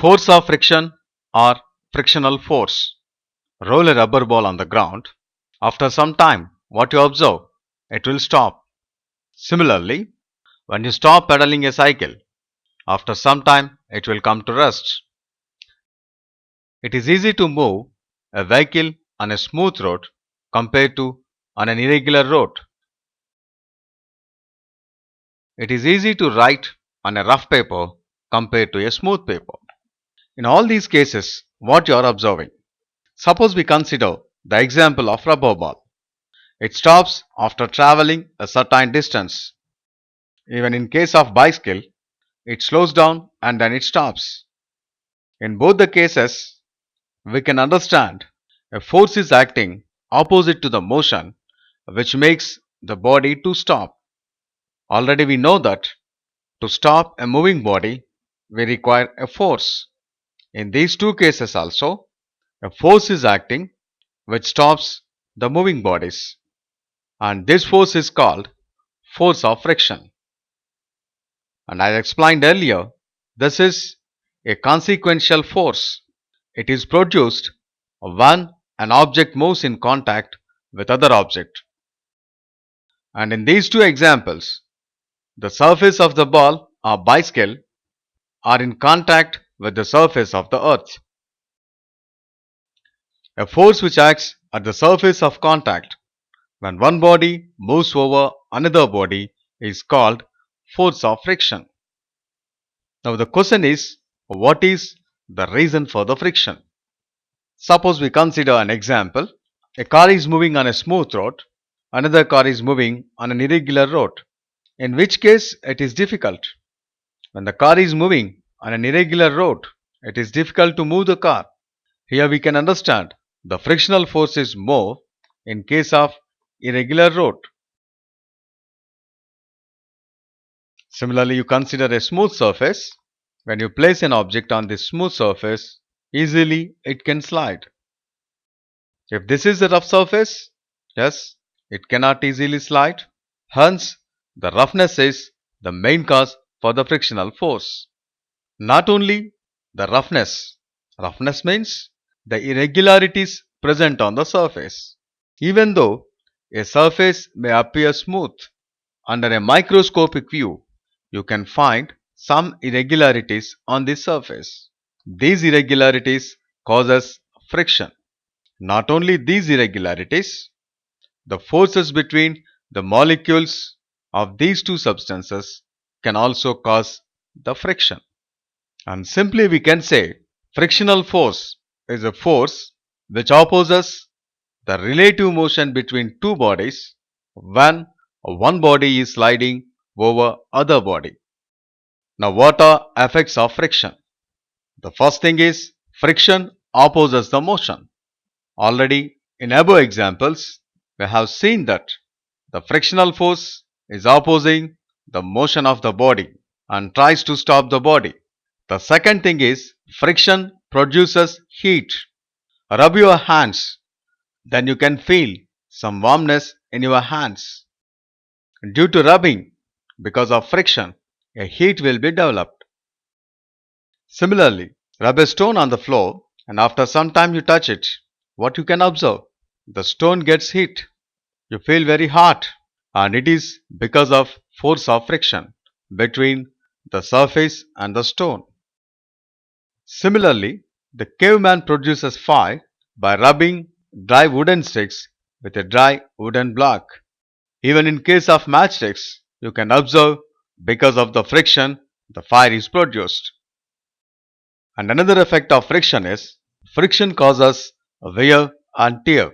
Force of friction or frictional force. Roll a rubber ball on the ground. After some time, what you observe? It will stop. Similarly, when you stop pedaling a cycle, after some time it will come to rest. It is easy to move a vehicle on a smooth road compared to on an irregular road. It is easy to write on a rough paper compared to a smooth paper. In all these cases, what you are observing? Suppose we consider the example of rubber ball. It stops after traveling a certain distance. Even in case of bicycle, it slows down and then it stops. In both the cases, we can understand a force is acting opposite to the motion which makes the body to stop. Already we know that to stop a moving body, we require a force. In these two cases also, a force is acting which stops the moving bodies. And this force is called force of friction. And as explained earlier, this is a consequential force. It is produced when an object moves in contact with other object. And in these two examples, the surface of the ball or bicycle are in contact with the surface of the earth. A force which acts at the surface of contact when one body moves over another body is called force of friction. Now the question is, what is the reason for the friction? Suppose we consider an example. A car is moving on a smooth road, another car is moving on an irregular road. In which case it is difficult? When the car is moving on an irregular road, it is difficult to move the car. Here we can understand the frictional force is more in case of irregular road. Similarly, you consider a smooth surface. When you place an object on this smooth surface, easily it can slide. If this is a rough surface, yes, it cannot easily slide. Hence, the roughness is the main cause for the frictional force. Not only the roughness means the irregularities present on the surface. Even though a surface may appear smooth, under a microscopic view, you can find some irregularities on the surface. These irregularities causes friction. Not only these irregularities, the forces between the molecules of these two substances can also cause the friction. And simply we can say frictional force is a force which opposes the relative motion between two bodies when one body is sliding over other body. Now what are effects of friction? The first thing is friction opposes the motion. Already in above examples, we have seen that the frictional force is opposing the motion of the body and tries to stop the body. The second thing is friction produces heat. Rub your hands, then you can feel some warmness in your hands. Due to rubbing, because of friction, a heat will be developed. Similarly, rub a stone on the floor and after some time you touch it. What you can observe? The stone gets heat. You feel very hot, and it is because of force of friction between the surface and the stone. Similarly, the caveman produces fire by rubbing dry wooden sticks with a dry wooden block. Even in case of matchsticks, you can observe because of the friction, the fire is produced. And another effect of friction is friction causes wear and tear.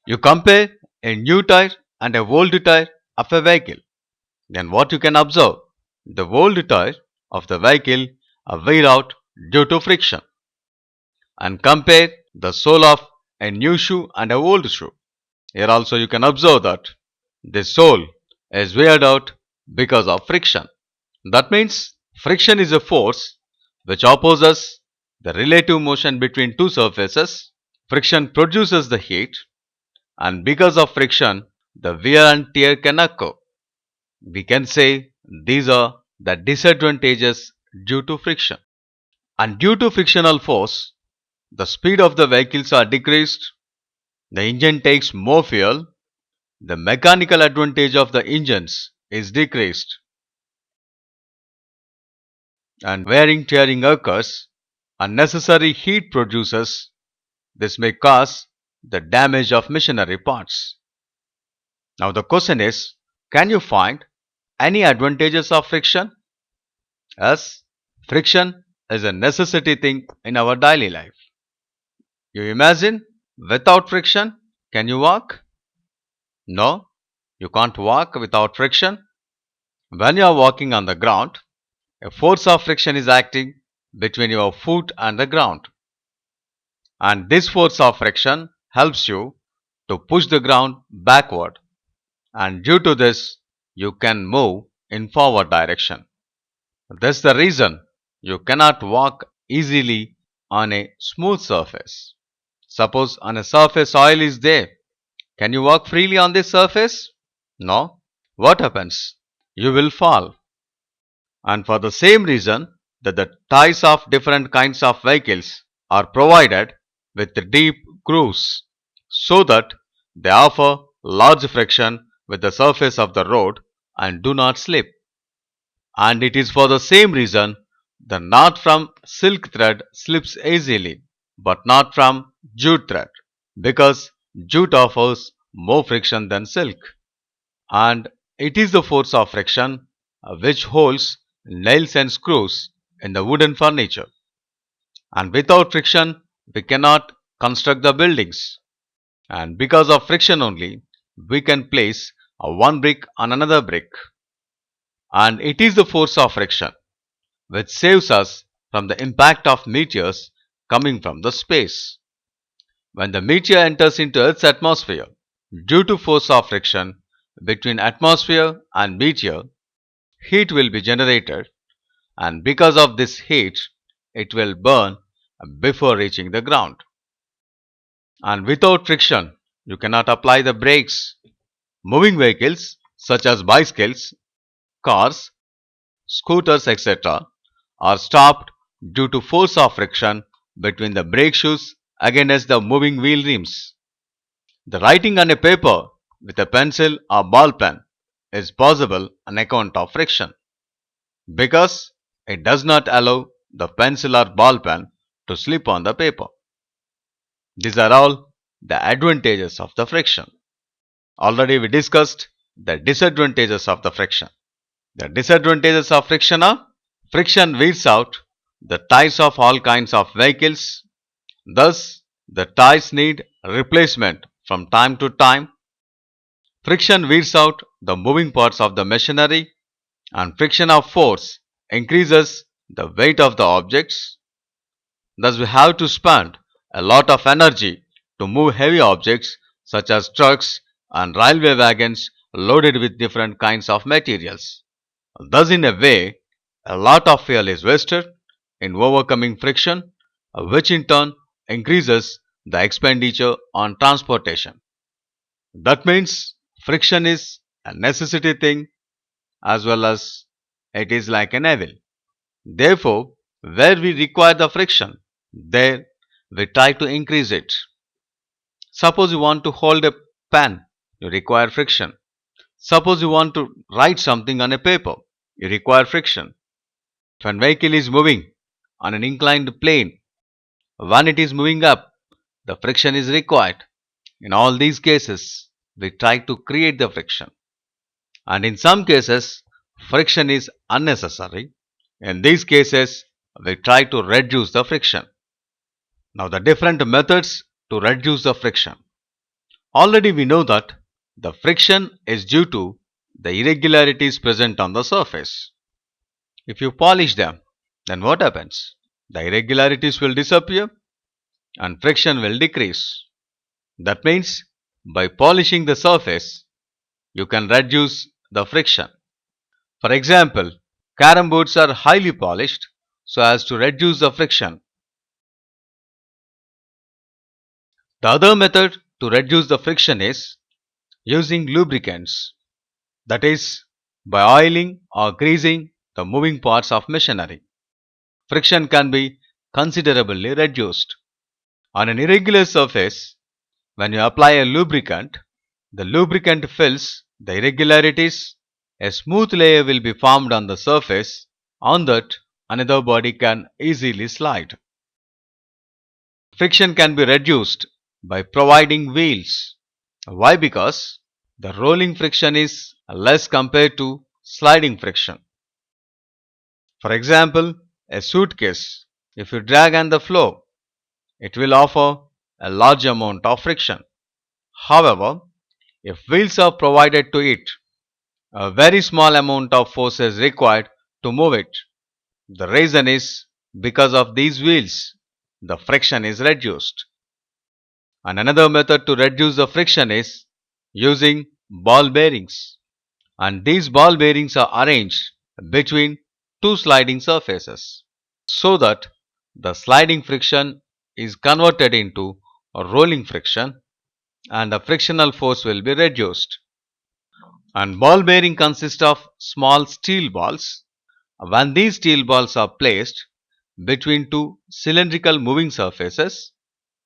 You compare a new tire and a old tire of a vehicle. Then what you can observe? The old tire of the vehicle wear out due to friction. And compare the sole of a new shoe and an old shoe. Here also you can observe that the sole is weared out because of friction. That means friction is a force which opposes the relative motion between two surfaces. Friction produces the heat, and because of friction, the wear and tear can occur. We can say these are the disadvantages due to friction. And due to frictional force, the speed of the vehicles are decreased, the engine takes more fuel, the mechanical advantage of the engines is decreased, and wearing tearing occurs, unnecessary heat produces. This may cause the damage of machinery parts. Now the question is, can you find any advantages of friction? Yes, friction is a necessity thing in our daily life. You imagine, without friction, can you walk? No, you can't walk without friction. When you are walking on the ground, a force of friction is acting between your foot and the ground. And this force of friction helps you to push the ground backward. And due to this, you can move in forward direction. That's the reason you cannot walk easily on a smooth surface. Suppose on a surface oil is there. Can you walk freely on this surface? No. What happens? You will fall. And for the same reason that the tires of different kinds of vehicles are provided with deep grooves so that they offer large friction with the surface of the road and do not slip. And it is for the same reason the knot from silk thread slips easily, but not from jute thread, because jute offers more friction than silk. And it is the force of friction which holds nails and screws in the wooden furniture. And without friction, we cannot construct the buildings. And because of friction only, we can place one brick on another brick. And it is the force of friction which saves us from the impact of meteors coming from the space. When the meteor enters into Earth's atmosphere, due to force of friction between atmosphere and meteor, heat will be generated, and because of this heat, it will burn before reaching the ground. And without friction, you cannot apply the brakes. Moving vehicles such as bicycles, cars, scooters, etc., are stopped due to force of friction between the brake shoes against the moving wheel rims. The writing on a paper with a pencil or ball pen is possible on account of friction, because it does not allow the pencil or ball pen to slip on the paper. These are all the advantages of the friction. Already we discussed the disadvantages of the friction. The disadvantages of friction are: friction wears out the tires of all kinds of vehicles. Thus, the tires need replacement from time to time. Friction wears out the moving parts of the machinery, and friction of force increases the weight of the objects. Thus, we have to spend a lot of energy to move heavy objects such as trucks and railway wagons loaded with different kinds of materials. Thus, in a way, a lot of fuel is wasted in overcoming friction, which in turn increases the expenditure on transportation. That means friction is a necessity thing as well as it is like an evil. Therefore, where we require the friction, there we try to increase it. Suppose you want to hold a pen, you require friction. Suppose you want to write something on a paper, you require friction. If an vehicle is moving on an inclined plane, when it is moving up, the friction is required. In all these cases, we try to create the friction. And in some cases, friction is unnecessary. In these cases, we try to reduce the friction. Now, the different methods to reduce the friction. Already we know that the friction is due to the irregularities present on the surface. If you polish them, then what happens? The irregularities will disappear and friction will decrease. That means by polishing the surface, you can reduce the friction. For example, carom boards are highly polished so as to reduce the friction. The other method to reduce the friction is using lubricants, that is, by oiling or greasing the moving parts of machinery. Friction can be considerably reduced. On an irregular surface, when you apply a lubricant, the lubricant fills the irregularities. A smooth layer will be formed on the surface. On that, another body can easily slide. Friction can be reduced by providing wheels. Why? Because the rolling friction is less compared to sliding friction. For example, a suitcase, if you drag on the floor, it will offer a large amount of friction. However, if wheels are provided to it, a very small amount of force is required to move it. The reason is because of these wheels, the friction is reduced. And another method to reduce the friction is using ball bearings. And these ball bearings are arranged between two sliding surfaces so that the sliding friction is converted into a rolling friction and the frictional force will be reduced. And ball bearing consists of small steel balls. When these steel balls are placed between two cylindrical moving surfaces,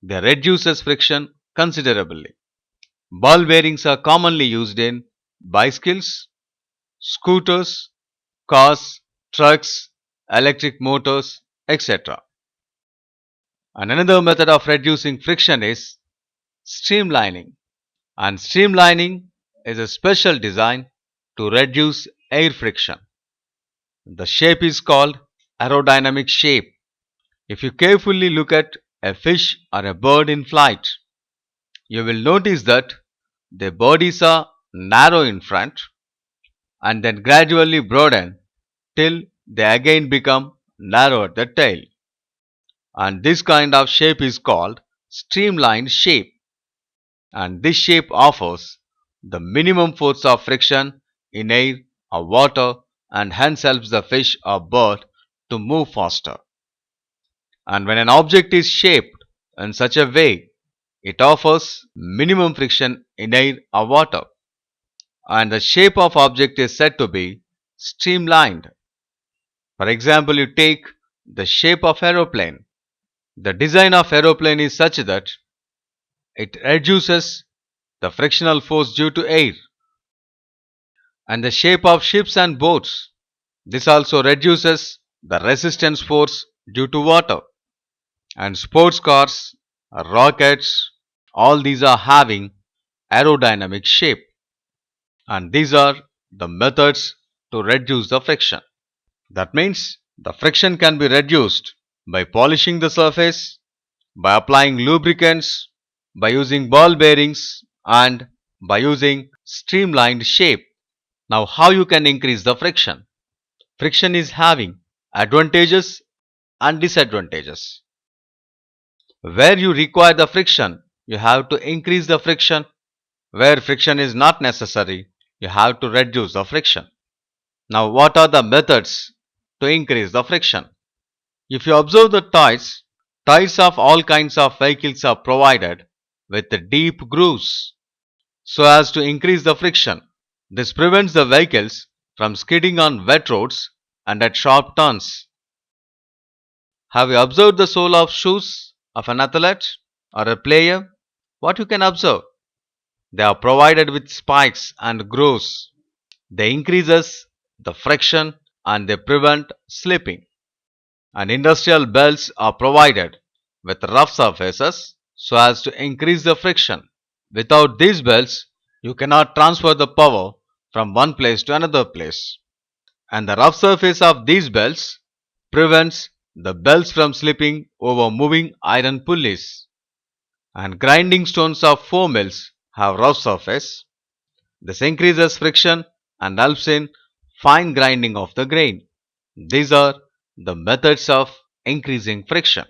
they reduces friction considerably. Ball bearings are commonly used in bicycles, scooters, cars, trucks, electric motors, etc. And another method of reducing friction is streamlining. And streamlining is a special design to reduce air friction. The shape is called aerodynamic shape. If you carefully look at a fish or a bird in flight, you will notice that their bodies are narrow in front and then gradually broaden till they again become narrow at the tail. And this kind of shape is called streamlined shape. And this shape offers the minimum force of friction in air or water and hence helps the fish or bird to move faster. And when an object is shaped in such a way, it offers minimum friction in air or water. And the shape of object is said to be streamlined. For example, you take the shape of aeroplane. The design of aeroplane is such that it reduces the frictional force due to air. And the shape of ships and boats. This also reduces the resistance force due to water. And sports cars, rockets, all these are having aerodynamic shape. And these are the methods to reduce the friction. That means the friction can be reduced by polishing the surface, by applying lubricants, by using ball bearings and by using streamlined shape. Now how you can increase the friction? Friction is having advantages and disadvantages. Where you require the friction, you have to increase the friction. Where friction is not necessary, you have to reduce the friction. Now what are the methods to increase the friction? If you observe the tires of all kinds of vehicles are provided with deep grooves so as to increase the friction. This prevents the vehicles from skidding on wet roads and at sharp turns. Have you observed the sole of shoes of an athlete or a player? What you can observe? They are provided with spikes and grooves. They increases the friction and they prevent slipping. And industrial belts are provided with rough surfaces so as to increase the friction. Without these belts, you cannot transfer the power from one place to another place. And the rough surface of these belts prevents the belts from slipping over moving iron pulleys. And grinding stones of 4 mills have rough surface. This increases friction and helps in fine grinding of the grain. These are the methods of increasing friction.